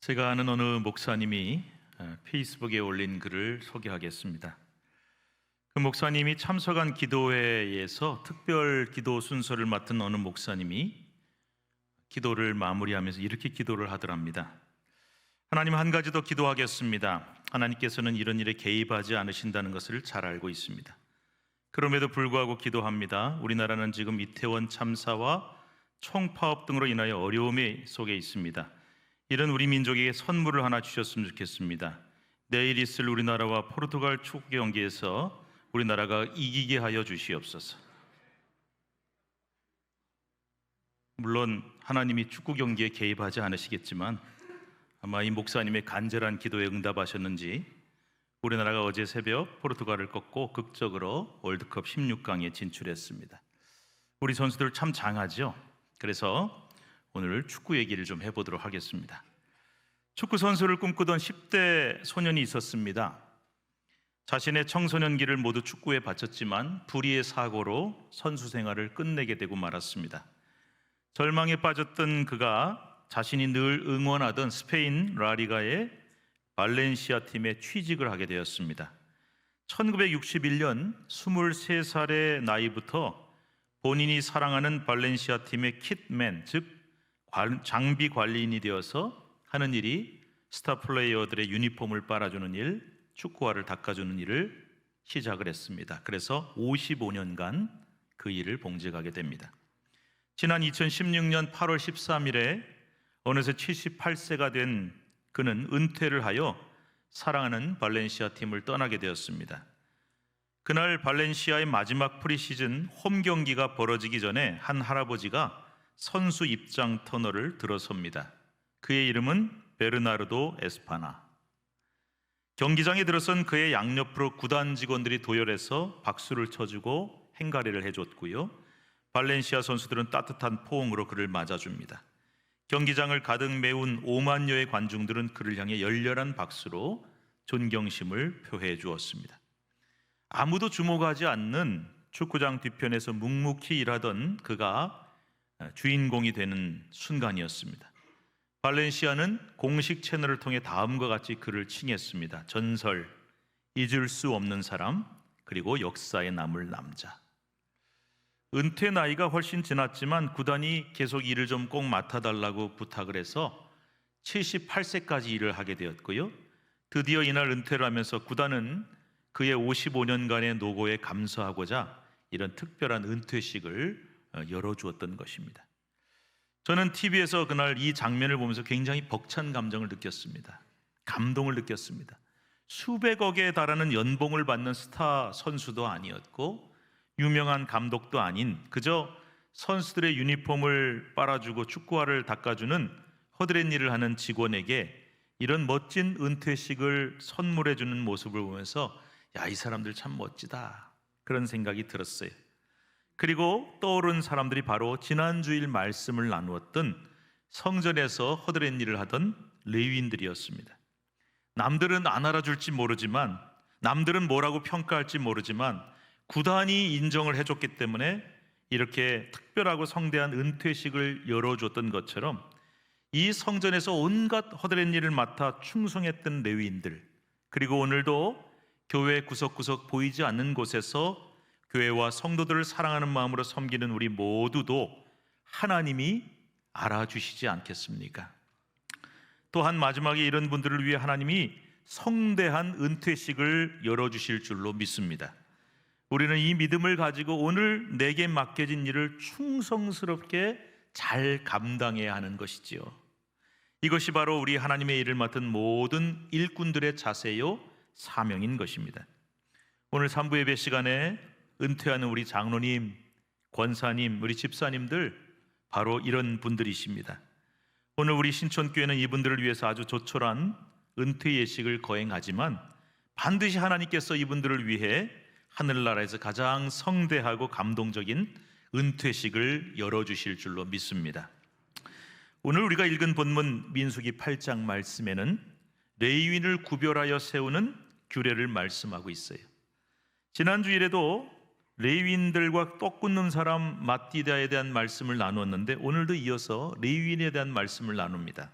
제가 아는 어느 목사님이 페이스북에 올린 글을 소개하겠습니다. 그 목사님이 참석한 기도회에서 특별 기도 순서를 맡은 어느 목사님이 기도를 마무리하면서 이렇게 기도를 하더랍니다. 하나님, 한 가지 더 기도하겠습니다. 하나님께서는 이런 일에 개입하지 않으신다는 것을 잘 알고 있습니다. 그럼에도 불구하고 기도합니다. 우리나라는 지금 이태원 참사와 총파업 등으로 인하여 어려움 속에 있습니다. 이런 우리 민족에게 선물을 하나 주셨으면 좋겠습니다. 내일 있을 우리나라와 포르투갈 축구 경기에서 우리나라가 이기게 하여 주시옵소서. 물론 하나님이 축구 경기에 개입하지 않으시겠지만 아마 이 목사님의 간절한 기도에 응답하셨는지 우리나라가 어제 새벽 포르투갈을 꺾고 극적으로 월드컵 16강에 진출했습니다. 우리 선수들 참 장하죠. 그래서 오늘 축구 얘기를 좀 해보도록 하겠습니다. 축구 선수를 꿈꾸던 10대 소년이 있었습니다. 자신의 청소년기를 모두 축구에 바쳤지만 불의의 사고로 선수 생활을 끝내게 되고 말았습니다. 절망에 빠졌던 그가 자신이 늘 응원하던 스페인 라리가의 발렌시아 팀에 취직을 하게 되었습니다. 1961년 23살의 나이부터 본인이 사랑하는 발렌시아 팀의 킷맨, 즉 장비 관리인이 되어서 하는 일이 스타 플레이어들의 유니폼을 빨아주는 일, 축구화를 닦아주는 일을 시작을 했습니다. 그래서 55년간 그 일을 봉직하게 됩니다. 지난 2016년 8월 13일에 어느새 78세가 된 그는 은퇴를 하여 사랑하는 발렌시아 팀을 떠나게 되었습니다. 그날 발렌시아의 마지막 프리시즌 홈 경기가 벌어지기 전에 한 할아버지가 선수 입장 터널을 들어섭니다. 그의 이름은 베르나르도 에스파나. 경기장에 들어선 그의 양옆으로 구단 직원들이 도열해서 박수를 쳐주고 행가래를 해줬고요. 발렌시아 선수들은 따뜻한 포옹으로 그를 맞아줍니다. 경기장을 가득 메운 5만여의 관중들은 그를 향해 열렬한 박수로 존경심을 표해 주었습니다. 아무도 주목하지 않는 축구장 뒤편에서 묵묵히 일하던 그가 주인공이 되는 순간이었습니다. 발렌시아는 공식 채널을 통해 다음과 같이 그를 칭했습니다. 전설, 잊을 수 없는 사람, 그리고 역사에 남을 남자. 은퇴 나이가 훨씬 지났지만 구단이 계속 일을 좀 꼭 맡아달라고 부탁을 해서 78세까지 일을 하게 되었고요. 드디어 이날 은퇴를 하면서 구단은 그의 55년간의 노고에 감사하고자 이런 특별한 은퇴식을 열어주었던 것입니다. 저는 TV에서 그날 이 장면을 보면서 굉장히 벅찬 감정을 느꼈습니다. 감동을 느꼈습니다. 수백억에 달하는 연봉을 받는 스타 선수도 아니었고 유명한 감독도 아닌 그저 선수들의 유니폼을 빨아주고 축구화를 닦아주는 허드렛 일을 하는 직원에게 이런 멋진 은퇴식을 선물해주는 모습을 보면서 야, 이 사람들 참 멋지다, 그런 생각이 들었어요. 그리고 떠오른 사람들이 바로 지난주일 말씀을 나누었던 성전에서 허드렛 일을 하던 레위인들이었습니다. 남들은 안 알아줄지 모르지만, 남들은 뭐라고 평가할지 모르지만 구단이 인정을 해줬기 때문에 이렇게 특별하고 성대한 은퇴식을 열어줬던 것처럼 이 성전에서 온갖 허드렛 일을 맡아 충성했던 레위인들, 그리고 오늘도 교회 구석구석 보이지 않는 곳에서 교회와 성도들을 사랑하는 마음으로 섬기는 우리 모두도 하나님이 알아주시지 않겠습니까? 또한 마지막에 이런 분들을 위해 하나님이 성대한 은퇴식을 열어주실 줄로 믿습니다. 우리는 이 믿음을 가지고 오늘 내게 맡겨진 일을 충성스럽게 잘 감당해야 하는 것이지요. 이것이 바로 우리 하나님의 일을 맡은 모든 일꾼들의 자세요, 사명인 것입니다. 오늘 3부 예배 시간에 은퇴하는 우리 장로님, 권사님, 우리 집사님들 바로 이런 분들이십니다. 오늘 우리 신촌교회는 이분들을 위해서 아주 조촐한 은퇴 예식을 거행하지만 반드시 하나님께서 이분들을 위해 하늘나라에서 가장 성대하고 감동적인 은퇴식을 열어주실 줄로 믿습니다. 오늘 우리가 읽은 본문 민수기 8장 말씀에는 레위인을 구별하여 세우는 규례를 말씀하고 있어요. 지난 주일에도 레위인들과 떡 굽는 사람 마띠다에 대한 말씀을 나누었는데 오늘도 이어서 레위인에 대한 말씀을 나눕니다.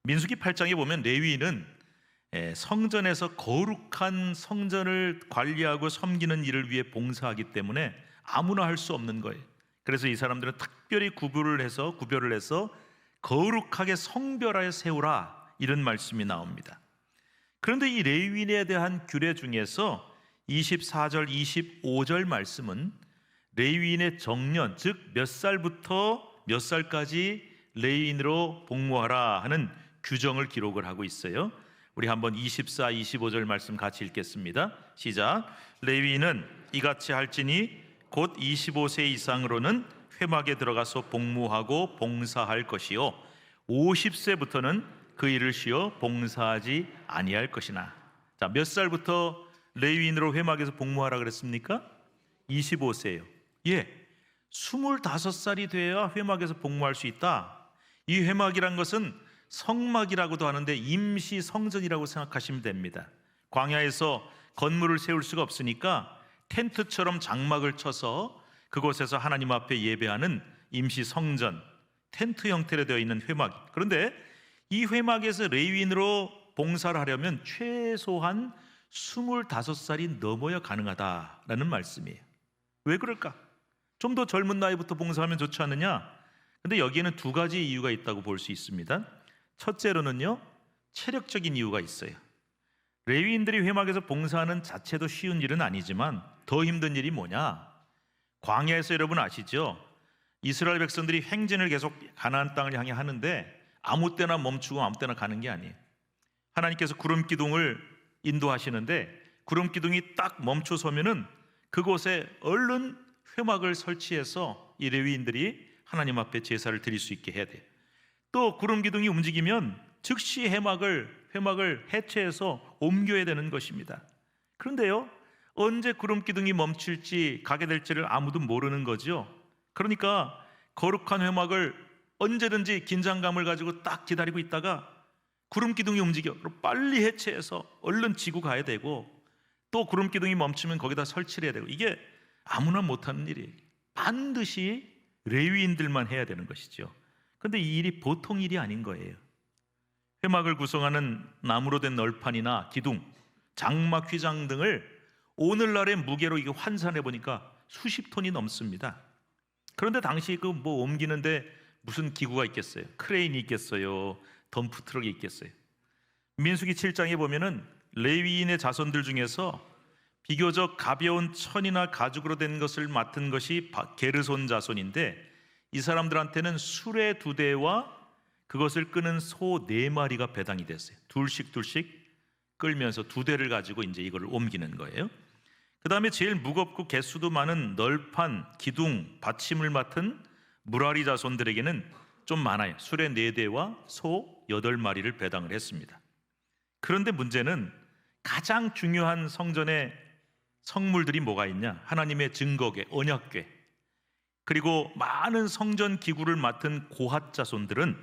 민수기 8장에 보면 레위인은 성전에서 거룩한 성전을 관리하고 섬기는 일을 위해 봉사하기 때문에 아무나 할 수 없는 거예요. 그래서 이 사람들은 특별히 구별을 해서 거룩하게 성별하여 세우라, 이런 말씀이 나옵니다. 그런데 이 레위인에 대한 규례 중에서 24절, 25절 말씀은 레위인의 정년, 즉 몇 살부터 몇 살까지 레위인으로 복무하라 하는 규정을 기록을 하고 있어요. 우리 한번 24, 25절 말씀 같이 읽겠습니다. 시작. 레위인은 이같이 할지니 곧 25세 이상으로는 회막에 들어가서 복무하고 봉사할 것이요 50세부터는 그 일을 쉬어 봉사하지 아니할 것이나. 자, 몇 살부터 레위인으로 회막에서 복무하라 그랬습니까? 25세예요. 예, 25살이 돼야 회막에서 복무할 수 있다. 이 회막이란 것은 성막이라고도 하는데 임시 성전이라고 생각하시면 됩니다. 광야에서 건물을 세울 수가 없으니까 텐트처럼 장막을 쳐서 그곳에서 하나님 앞에 예배하는 임시 성전, 텐트 형태로 되어 있는 회막. 그런데 이 회막에서 레위인으로 봉사를 하려면 최소한 25살이 넘어야 가능하다라는 말씀이에요. 왜 그럴까? 좀 더 젊은 나이부터 봉사하면 좋지 않느냐? 근데 여기에는 두 가지 이유가 있다고 볼 수 있습니다. 첫째로는요, 체력적인 이유가 있어요. 레위인들이 회막에서 봉사하는 자체도 쉬운 일은 아니지만 더 힘든 일이 뭐냐? 광야에서 여러분 아시죠? 이스라엘 백성들이 행진을 계속 가나안 땅을 향해 하는데 아무 때나 멈추고 아무 때나 가는 게 아니에요. 하나님께서 구름 기둥을 인도하시는데 구름 기둥이 딱 멈춰 서면은 그곳에 얼른 회막을 설치해서 이 레위인들이 하나님 앞에 제사를 드릴 수 있게 해야 돼요. 또 구름 기둥이 움직이면 즉시 회막을 해체해서 옮겨야 되는 것입니다. 그런데요, 언제 구름 기둥이 멈출지 가게 될지를 아무도 모르는 거죠. 그러니까 거룩한 회막을 언제든지 긴장감을 가지고 딱 기다리고 있다가 구름 기둥이 움직여 빨리 해체해서 얼른 지고 가야 되고, 또 구름 기둥이 멈추면 거기다 설치를 해야 되고, 이게 아무나 못하는 일이에요. 반드시 레위인들만 해야 되는 것이죠. 그런데 이 일이 보통 일이 아닌 거예요. 회막을 구성하는 나무로 된 널판이나 기둥, 장막, 휘장 등을 오늘날의 무게로 이게 환산해 보니까 수십 톤이 넘습니다. 그런데 당시 그 뭐 옮기는데 무슨 기구가 있겠어요? 크레인이 있겠어요? 덤프 트럭이 있겠어요? 민수기 7장에 보면은 레위인의 자손들 중에서 비교적 가벼운 천이나 가죽으로 된 것을 맡은 것이 게르손 자손인데, 이 사람들한테는 수레 2대와 그것을 끄는 소 4마리가 배당이 됐어요. 둘씩 끌면서 2대를 가지고 이제 이걸 옮기는 거예요. 그 다음에 제일 무겁고 개수도 많은 널판, 기둥, 받침을 맡은 무라리 자손들에게는 좀 많아요. 수레 4대와 소 8마리를 배당을 했습니다. 그런데 문제는 가장 중요한 성전의 성물들이 뭐가 있냐? 하나님의 증거궤, 언약궤, 그리고 많은 성전 기구를 맡은 고핫 자손들은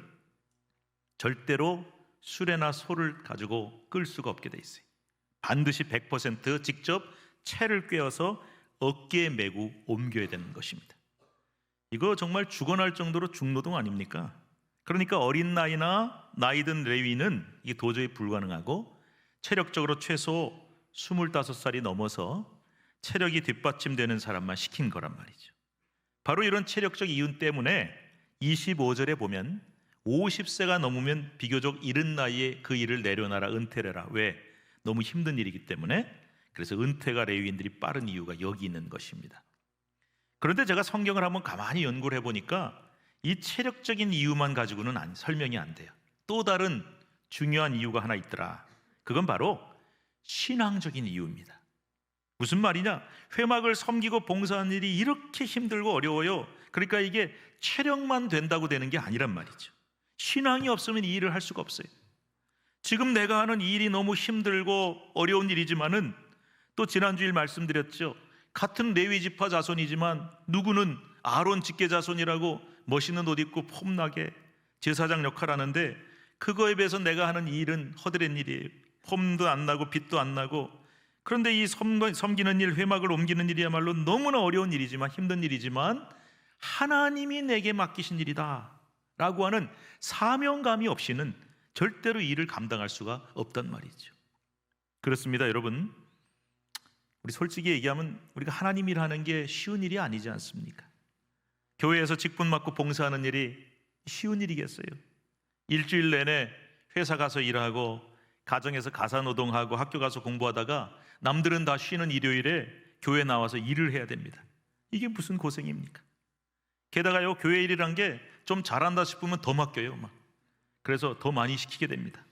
절대로 수레나 소를 가지고 끌 수가 없게 돼 있어요. 반드시 100% 직접 채를 꿰어서 어깨에 메고 옮겨야 되는 것입니다. 이거 정말 죽어날 정도로 중노동 아닙니까? 그러니까 어린 나이나 나이든 레위는 이게 도저히 불가능하고, 체력적으로 최소 25살이 넘어서 체력이 뒷받침되는 사람만 시킨 거란 말이죠. 바로 이런 체력적 이유 때문에 25절에 보면 50세가 넘으면 비교적 이른 나이에 그 일을 내려놔라, 은퇴를 해라. 왜? 너무 힘든 일이기 때문에. 그래서 은퇴가 레위인들이 빠른 이유가 여기 있는 것입니다. 그런데 제가 성경을 한번 가만히 연구를 해보니까 이 체력적인 이유만 가지고는 설명이 안 돼요. 또 다른 중요한 이유가 하나 있더라. 그건 바로 신앙적인 이유입니다. 무슨 말이냐? 회막을 섬기고 봉사하는 일이 이렇게 힘들고 어려워요. 그러니까 이게 체력만 된다고 되는 게 아니란 말이죠. 신앙이 없으면 이 일을 할 수가 없어요. 지금 내가 하는 이 일이 너무 힘들고 어려운 일이지만은, 또 지난주일 말씀드렸죠. 같은 레위 지파 자손이지만 누구는 아론 직계 자손이라고 멋있는 옷 입고 폼나게 제사장 역할을 하는데, 그거에 비해서 내가 하는 이 일은 허드렛 일이에요. 폼도 안 나고 빛도 안 나고. 그런데 이 섬기는 일, 회막을 옮기는 일이야말로 너무나 어려운 일이지만, 힘든 일이지만 하나님이 내게 맡기신 일이다 라고 하는 사명감이 없이는 절대로 이 일을 감당할 수가 없단 말이죠. 그렇습니다, 여러분. 우리 솔직히 얘기하면 우리가 하나님 일하는 게 쉬운 일이 아니지 않습니까? 교회에서 직분 맡고 봉사하는 일이 쉬운 일이겠어요? 일주일 내내 회사 가서 일하고 가정에서 가사노동하고 학교 가서 공부하다가 남들은 다 쉬는 일요일에 교회 나와서 일을 해야 됩니다. 이게 무슨 고생입니까? 게다가요, 교회 일이란 게 좀 잘한다 싶으면 더 맡겨요, 막. 그래서 더 많이 시키게 됩니다.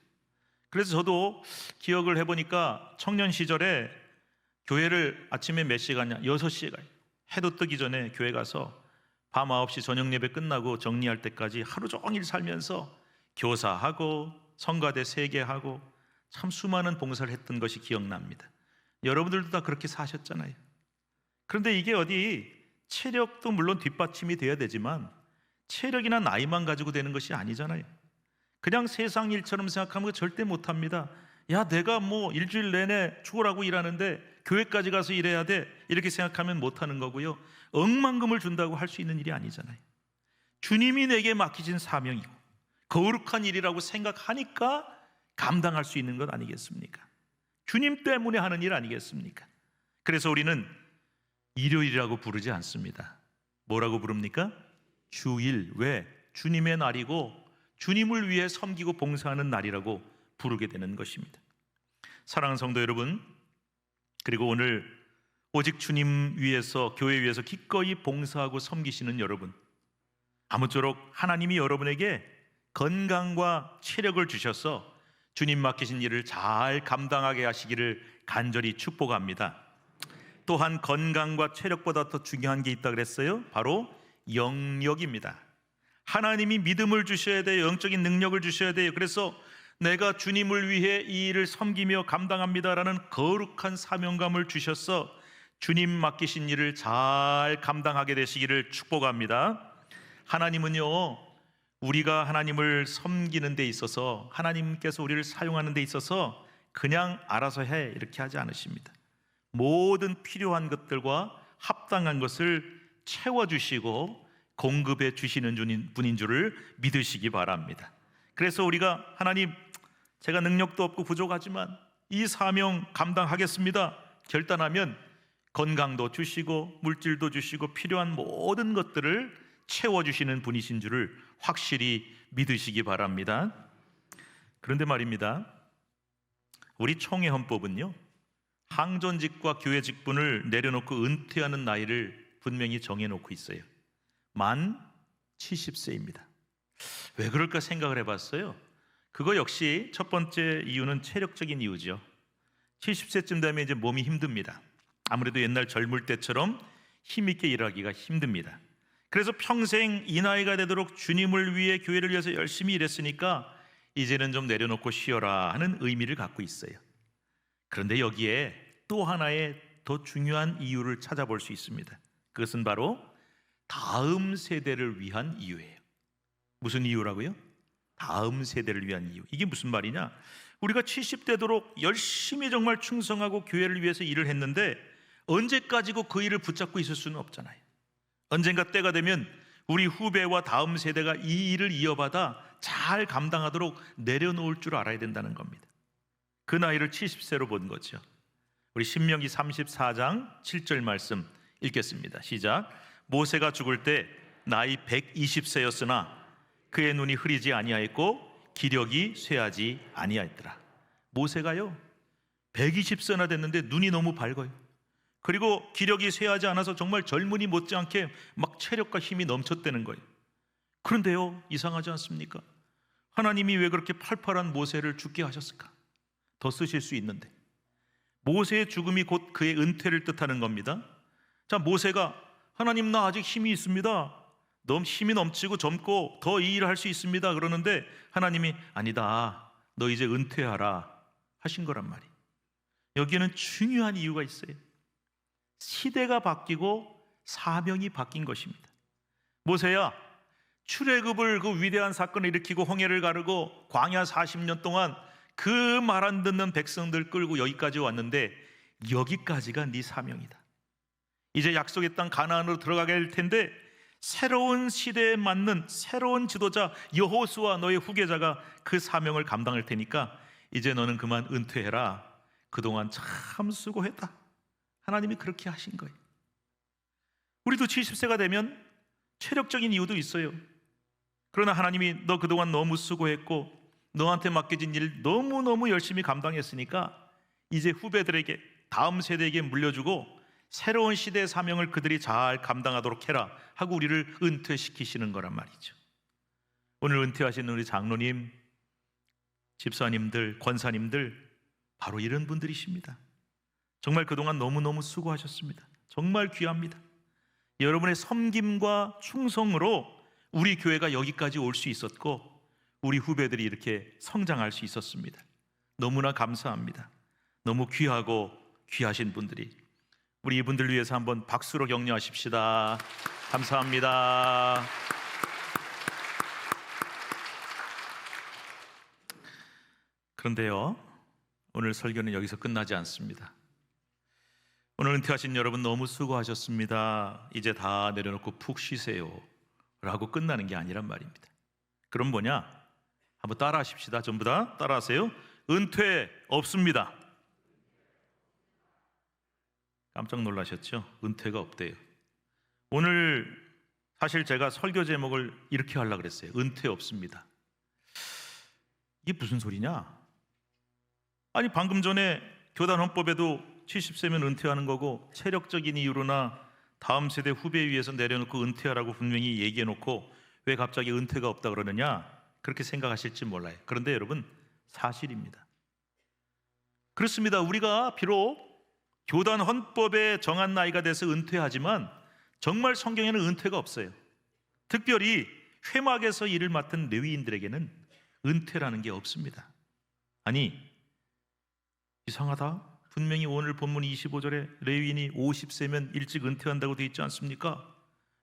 그래서 저도 기억을 해보니까 청년 시절에 교회를 아침에 몇 시에 가냐? 6시에 가요. 해도 뜨기 전에 교회 가서 밤 9시 저녁 예배 끝나고 정리할 때까지 하루 종일 살면서 교사하고 성가대 세개하고 참 수많은 봉사를 했던 것이 기억납니다. 여러분들도 다 그렇게 사셨잖아요. 그런데 이게 어디 체력도 물론 뒷받침이 돼야 되지만 체력이나 나이만 가지고 되는 것이 아니잖아요. 그냥 세상 일처럼 생각하면 절대 못합니다. 야, 내가 뭐 일주일 내내 죽으라고 일하는데 교회까지 가서 일해야 돼, 이렇게 생각하면 못하는 거고요. 억만금을 준다고 할 수 있는 일이 아니잖아요. 주님이 내게 맡기신 사명이고 거룩한 일이라고 생각하니까 감당할 수 있는 것 아니겠습니까? 주님 때문에 하는 일 아니겠습니까? 그래서 우리는 일요일이라고 부르지 않습니다. 뭐라고 부릅니까? 주일. 왜? 주님의 날이고 주님을 위해 섬기고 봉사하는 날이라고 부르게 되는 것입니다. 사랑하는 성도 여러분, 그리고 오늘 오직 주님 위해서, 교회 위해서 기꺼이 봉사하고 섬기시는 여러분, 아무쪼록 하나님이 여러분에게 건강과 체력을 주셔서 주님 맡기신 일을 잘 감당하게 하시기를 간절히 축복합니다. 또한 건강과 체력보다 더 중요한 게 있다 그랬어요. 바로 영역입니다. 하나님이 믿음을 주셔야 돼요. 영적인 능력을 주셔야 돼요. 그래서 내가 주님을 위해 이 일을 섬기며 감당합니다라는 거룩한 사명감을 주셔서 주님 맡기신 일을 잘 감당하게 되시기를 축복합니다. 하나님은요, 우리가 하나님을 섬기는 데 있어서, 하나님께서 우리를 사용하는 데 있어서 그냥 알아서 해 이렇게 하지 않으십니다. 모든 필요한 것들과 합당한 것을 채워주시고 공급해 주시는 분인 줄을 믿으시기 바랍니다. 그래서 우리가 하나님, 제가 능력도 없고 부족하지만 이 사명 감당하겠습니다 결단하면 건강도 주시고 물질도 주시고 필요한 모든 것들을 채워주시는 분이신 줄을 확실히 믿으시기 바랍니다. 그런데 말입니다, 우리 총회 헌법은요, 항전직과 교회 직분을 내려놓고 은퇴하는 나이를 분명히 정해놓고 있어요. 만 70세입니다. 왜 그럴까 생각을 해봤어요. 그거 역시 첫 번째 이유는 체력적인 이유죠. 70세쯤 되면 이제 몸이 힘듭니다. 아무래도 옛날 젊을 때처럼 힘있게 일하기가 힘듭니다. 그래서 평생 이 나이가 되도록 주님을 위해, 교회를 위해서 열심히 일했으니까 이제는 좀 내려놓고 쉬어라 하는 의미를 갖고 있어요. 그런데 여기에 또 하나의 더 중요한 이유를 찾아볼 수 있습니다. 그것은 바로 다음 세대를 위한 이유예요. 무슨 이유라고요? 다음 세대를 위한 이유. 이게 무슨 말이냐? 우리가 70대도록 열심히 정말 충성하고 교회를 위해서 일을 했는데 언제까지고 그 일을 붙잡고 있을 수는 없잖아요. 언젠가 때가 되면 우리 후배와 다음 세대가 이 일을 이어받아 잘 감당하도록 내려놓을 줄 알아야 된다는 겁니다. 그 나이를 70세로 본 거죠. 우리 신명기 34장 7절 말씀 읽겠습니다. 시작. 모세가 죽을 때 나이 120세였으나 그의 눈이 흐리지 아니하였고 기력이 쇠하지 아니하였더라. 모세가요 120세나 됐는데 눈이 너무 밝아요. 그리고 기력이 쇠하지 않아서 정말 젊은이 못지않게 막 체력과 힘이 넘쳤다는 거예요. 그런데요, 이상하지 않습니까? 하나님이 왜 그렇게 팔팔한 모세를 죽게 하셨을까? 더 쓰실 수 있는데. 모세의 죽음이 곧 그의 은퇴를 뜻하는 겁니다. 자, 모세가 하나님, 나 아직 힘이 있습니다, 너무 힘이 넘치고 젊고 더 이 일을 할 수 있습니다 그러는데 하나님이 아니다, 너 이제 은퇴하라 하신 거란 말이에요. 여기에는 중요한 이유가 있어요. 시대가 바뀌고 사명이 바뀐 것입니다. 모세야, 출애굽을, 그 위대한 사건을 일으키고 홍해를 가르고 광야 40년 동안 그 말 안 듣는 백성들 끌고 여기까지 왔는데 여기까지가 네 사명이다. 이제 약속의 땅 가나안으로 들어가게 될 텐데 새로운 시대에 맞는 새로운 지도자 여호수아 너의 후계자가 그 사명을 감당할 테니까 이제 너는 그만 은퇴해라. 그동안 참 수고했다. 하나님이 그렇게 하신 거예요. 우리도 70세가 되면 체력적인 이유도 있어요. 그러나 하나님이 너 그동안 너무 수고했고 너한테 맡겨진 일 너무너무 열심히 감당했으니까 이제 후배들에게, 다음 세대에게 물려주고 새로운 시대의 사명을 그들이 잘 감당하도록 해라 하고 우리를 은퇴시키시는 거란 말이죠. 오늘 은퇴하시는 우리 장로님, 집사님들, 권사님들 바로 이런 분들이십니다. 정말 그동안 너무너무 수고하셨습니다. 정말 귀합니다. 여러분의 섬김과 충성으로 우리 교회가 여기까지 올 수 있었고 우리 후배들이 이렇게 성장할 수 있었습니다. 너무나 감사합니다. 너무 귀하고 귀하신 분들이, 우리 이분들 위해서 한번 박수로 격려하십시다. 감사합니다. 그런데요, 오늘 설교는 여기서 끝나지 않습니다. 오늘 은퇴하신 여러분 너무 수고하셨습니다. 이제 다 내려놓고 푹 쉬세요 라고 끝나는 게 아니란 말입니다. 그럼 뭐냐? 한번 따라 하십시다. 전부 다 따라하세요. 은퇴 없습니다. 깜짝 놀라셨죠? 은퇴가 없대요. 오늘 사실 제가 설교 제목을 이렇게 하려고 그랬어요. 은퇴 없습니다. 이게 무슨 소리냐? 아니 방금 전에 교단 헌법에도 70세면 은퇴하는 거고 체력적인 이유로나 다음 세대 후배 위해서 내려놓고 은퇴하라고 분명히 얘기해놓고 왜 갑자기 은퇴가 없다 그러느냐? 그렇게 생각하실지 몰라요. 그런데 여러분 사실입니다. 그렇습니다. 우리가 비록 교단 헌법에 정한 나이가 돼서 은퇴하지만 정말 성경에는 은퇴가 없어요. 특별히 회막에서 일을 맡은 레위인들에게는 은퇴라는 게 없습니다. 아니 이상하다. 분명히 오늘 본문 25절에 레위인이 50세면 일찍 은퇴한다고 되어 있지 않습니까?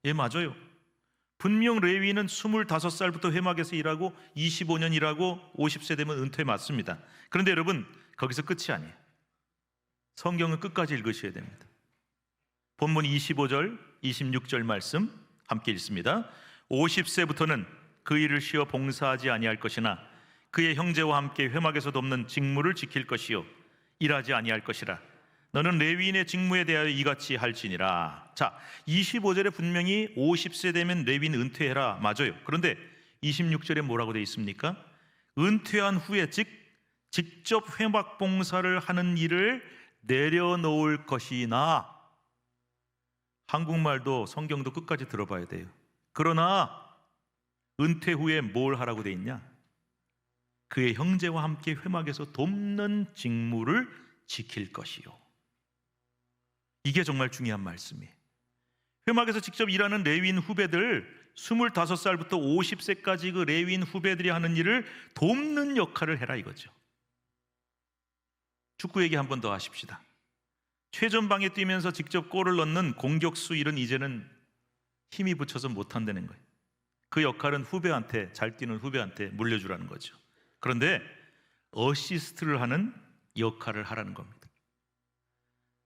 예, 맞아요. 분명 레위인은 25살부터 회막에서 일하고 25년 일하고 50세 되면 은퇴 맞습니다. 그런데 여러분 거기서 끝이 아니에요. 성경은 끝까지 읽으셔야 됩니다. 본문 25절, 26절 말씀 함께 읽습니다. 50세부터는 그 일을 쉬어 봉사하지 아니할 것이나 그의 형제와 함께 회막에서 돕는 직무를 지킬 것이요 일하지 아니할 것이라. 너는 레위인의 직무에 대하여 이같이 할지니라. 자, 25절에 분명히 50세 되면 레위인 은퇴해라 맞아요. 그런데 26절에 뭐라고 되어 있습니까? 은퇴한 후에 즉 직접 회막 봉사를 하는 일을 내려놓을 것이나, 한국말도 성경도 끝까지 들어봐야 돼요. 그러나 은퇴 후에 뭘 하라고 돼 있냐? 그의 형제와 함께 회막에서 돕는 직무를 지킬 것이요. 이게 정말 중요한 말씀이에요. 회막에서 직접 일하는 레위인 후배들 25살부터 50세까지 그 레위인 후배들이 하는 일을 돕는 역할을 해라 이거죠. 축구 얘기 한 번 더 하십시다. 최전방에 뛰면서 직접 골을 넣는 공격수 일은 이제는 힘이 붙여서 못한다는 거예요. 그 역할은 후배한테, 잘 뛰는 후배한테 물려주라는 거죠. 그런데 어시스트를 하는 역할을 하라는 겁니다.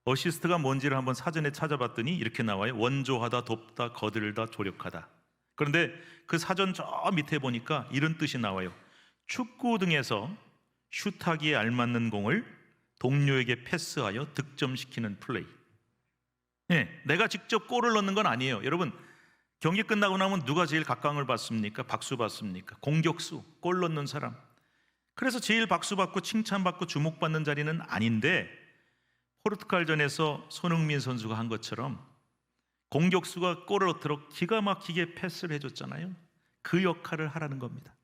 어시스트가 뭔지를 한번 사전에 찾아봤더니 이렇게 나와요. 원조하다, 돕다, 거들다, 조력하다. 그런데 그 사전 저 밑에 보니까 이런 뜻이 나와요. 축구 등에서 슛하기에 알맞는 공을 동료에게 패스하여 득점시키는 플레이. 네, 내가 직접 골을 넣는 건 아니에요. 여러분 경기 끝나고 나면 누가 제일 각광을 받습니까? 박수 받습니까? 공격수, 골 넣는 사람. 그래서 제일 박수 받고 칭찬받고 주목받는 자리는 아닌데, 포르투갈전에서 손흥민 선수가 한 것처럼 공격수가 골을 넣도록 기가 막히게 패스를 해줬잖아요. 그 역할을 하라는 겁니다.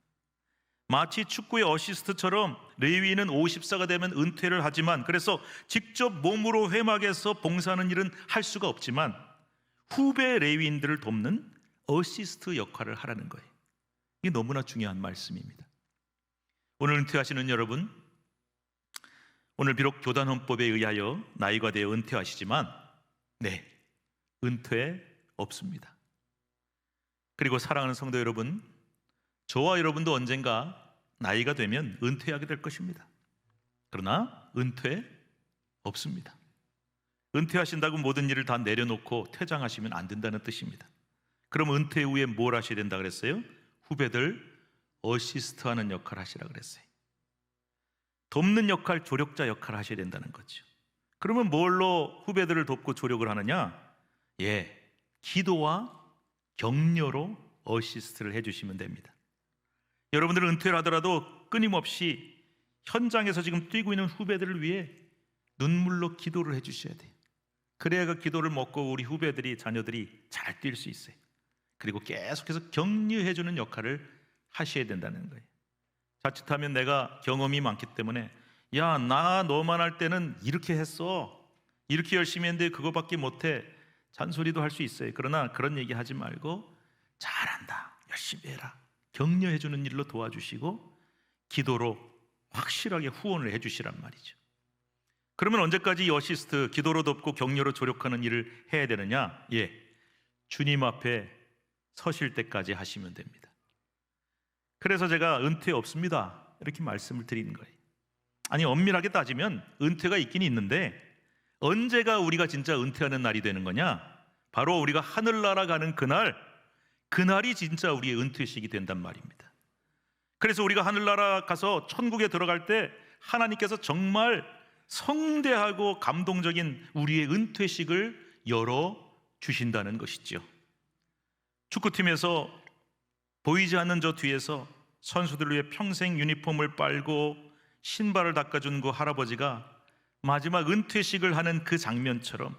마치 축구의 어시스트처럼 레위인은 50세가 되면 은퇴를 하지만, 그래서 직접 몸으로 회막에서 봉사하는 일은 할 수가 없지만 후배 레위인들을 돕는 어시스트 역할을 하라는 거예요. 이게 너무나 중요한 말씀입니다. 오늘 은퇴하시는 여러분, 오늘 비록 교단 헌법에 의하여 나이가 되어 은퇴하시지만 네, 은퇴 없습니다. 그리고 사랑하는 성도 여러분, 저와 여러분도 언젠가 나이가 되면 은퇴하게 될 것입니다. 그러나 은퇴 없습니다. 은퇴하신다고 모든 일을 다 내려놓고 퇴장하시면 안 된다는 뜻입니다. 그럼 은퇴 후에 뭘 하셔야 된다 그랬어요? 후배들 어시스트하는 역할 하시라 그랬어요. 돕는 역할, 조력자 역할 하셔야 된다는 거죠. 그러면 뭘로 후배들을 돕고 조력을 하느냐? 기도와 격려로 어시스트를 해주시면 됩니다. 여러분들은 은퇴를 하더라도 끊임없이 현장에서 지금 뛰고 있는 후배들을 위해 눈물로 기도를 해주셔야 돼요. 그래야 그 기도를 먹고 우리 후배들이, 자녀들이 잘 뛸 수 있어요. 그리고 계속해서 격려해주는 역할을 하셔야 된다는 거예요. 자칫하면 내가 경험이 많기 때문에 야, 나 너만 할 때는 이렇게 했어, 이렇게 열심히 했는데 그거밖에 못해, 잔소리도 할 수 있어요. 그러나 그런 얘기 하지 말고 잘한다, 열심히 해라, 격려해주는 일로 도와주시고 기도로 확실하게 후원을 해주시란 말이죠. 그러면 언제까지 이 어시스트, 기도로 돕고 격려로 조력하는 일을 해야 되느냐? 주님 앞에 서실 때까지 하시면 됩니다. 그래서 제가 은퇴 없습니다 이렇게 말씀을 드리는 거예요. 아니, 엄밀하게 따지면 은퇴가 있긴 있는데 언제가 우리가 진짜 은퇴하는 날이 되는 거냐? 바로 우리가 하늘나라 가는 그날이 진짜 우리의 은퇴식이 된단 말입니다. 그래서 우리가 하늘나라 가서 천국에 들어갈 때 하나님께서 정말 성대하고 감동적인 우리의 은퇴식을 열어주신다는 것이죠. 축구팀에서 보이지 않는 저 뒤에서 선수들을 위해 평생 유니폼을 빨고 신발을 닦아준 그 할아버지가 마지막 은퇴식을 하는 그 장면처럼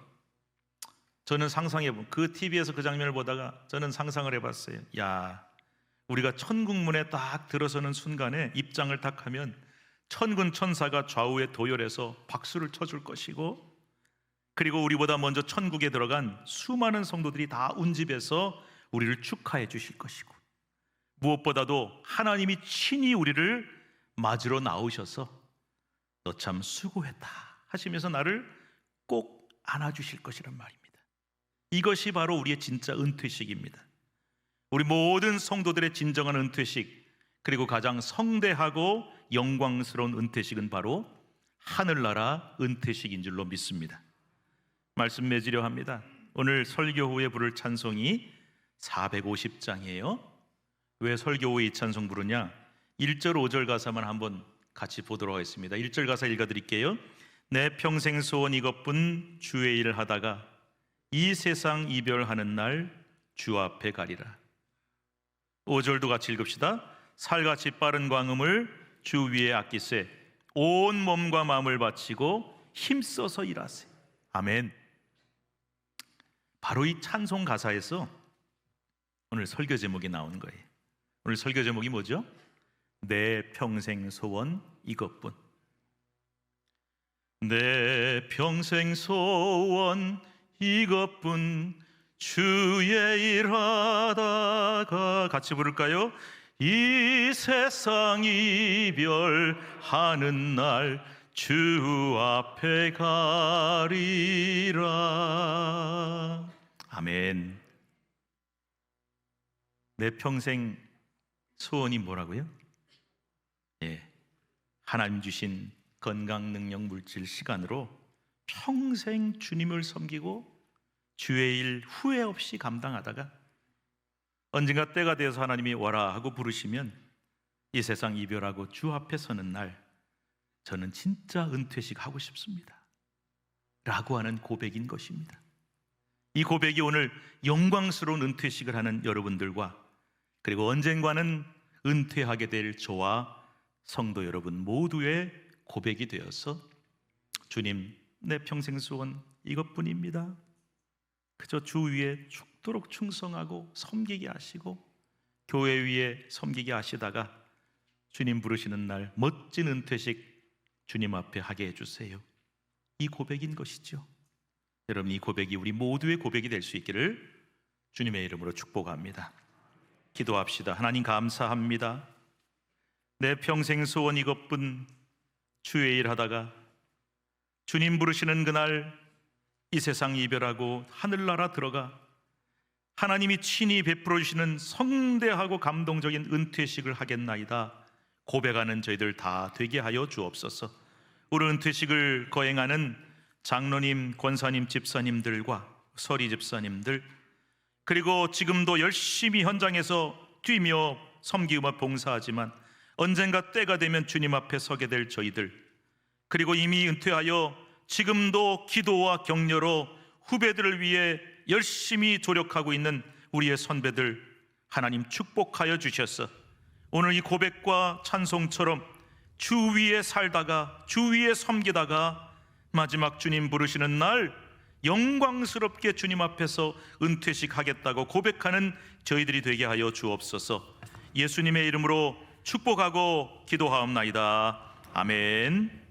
저는 상상해본, 그 TV에서 그 장면을 보다가 저는 상상을 해봤어요. 야, 우리가 천국문에 딱 들어서는 순간에 입장을 딱 하면 천군 천사가 좌우에 도열해서 박수를 쳐줄 것이고, 그리고 우리보다 먼저 천국에 들어간 수많은 성도들이 다 운집해서 우리를 축하해 주실 것이고, 무엇보다도 하나님이 친히 우리를 맞으러 나오셔서 너 참 수고했다 하시면서 나를 꼭 안아주실 것이란 말입니다. 이것이 바로 우리의 진짜 은퇴식입니다. 우리 모든 성도들의 진정한 은퇴식, 그리고 가장 성대하고 영광스러운 은퇴식은 바로 하늘나라 은퇴식인 줄로 믿습니다. 말씀 맺으려 합니다. 오늘 설교 후에 부를 찬송이 450장이에요. 왜 설교 후에 이 찬송 부르냐? 1절 5절 가사만 한번 같이 보도록 하겠습니다. 1절 가사 읽어드릴게요. 내 평생 소원 이것뿐, 주의 일을 하다가 이 세상 이별하는 날 주 앞에 가리라. 5절도 같이 읽읍시다. 살같이 빠른 광음을 주 위에 아끼세 온 몸과 마음을 바치고 힘써서 일하세. 아멘. 바로 이 찬송 가사에서 오늘 설교 제목이 나온 거예요. 오늘 설교 제목이 뭐죠? 내 평생 소원 이것뿐. 내 평생 소원 이것뿐, 주의 일하다가, 같이 부를까요? 이 세상 이별하는 날 주 앞에 가리라. 아멘. 내 평생 소원이 뭐라고요? 하나님 주신 건강, 능력, 물질, 시간으로 평생 주님을 섬기고 주의 일 후회 없이 감당하다가 언젠가 때가 되어서 하나님이 와라 하고 부르시면 이 세상 이별하고 주 앞에 서는 날 저는 진짜 은퇴식 하고 싶습니다 라고 하는 고백인 것입니다. 이 고백이 오늘 영광스러운 은퇴식을 하는 여러분들과, 그리고 언젠가는 은퇴하게 될 저와 성도 여러분 모두의 고백이 되어서 주님, 내 평생 소원 이것뿐입니다. 그저 주 위에 죽도록 충성하고 섬기게 하시고 교회 위에 섬기게 하시다가 주님 부르시는 날 멋진 은퇴식 주님 앞에 하게 해주세요. 이 고백인 것이죠. 여러분, 이 고백이 우리 모두의 고백이 될 수 있기를 주님의 이름으로 축복합니다. 기도합시다. 하나님 감사합니다. 내 평생 소원 이것뿐, 주의 일 하다가 주님 부르시는 그날 이 세상 이별하고 하늘나라 들어가 하나님이 친히 베풀어 주시는 성대하고 감동적인 은퇴식을 하겠나이다 고백하는 저희들 다 되게 하여 주옵소서. 우리 은퇴식을 거행하는 장로님, 권사님, 집사님들과 서리 집사님들, 그리고 지금도 열심히 현장에서 뛰며 섬기며 봉사하지만 언젠가 때가 되면 주님 앞에 서게 될 저희들, 그리고 이미 은퇴하여 지금도 기도와 격려로 후배들을 위해 열심히 조력하고 있는 우리의 선배들, 하나님 축복하여 주셔서 오늘 이 고백과 찬송처럼 주 위에 살다가 주 위에 섬기다가 마지막 주님 부르시는 날 영광스럽게 주님 앞에서 은퇴식 하겠다고 고백하는 저희들이 되게 하여 주옵소서. 예수님의 이름으로 축복하고 기도하옵나이다. 아멘.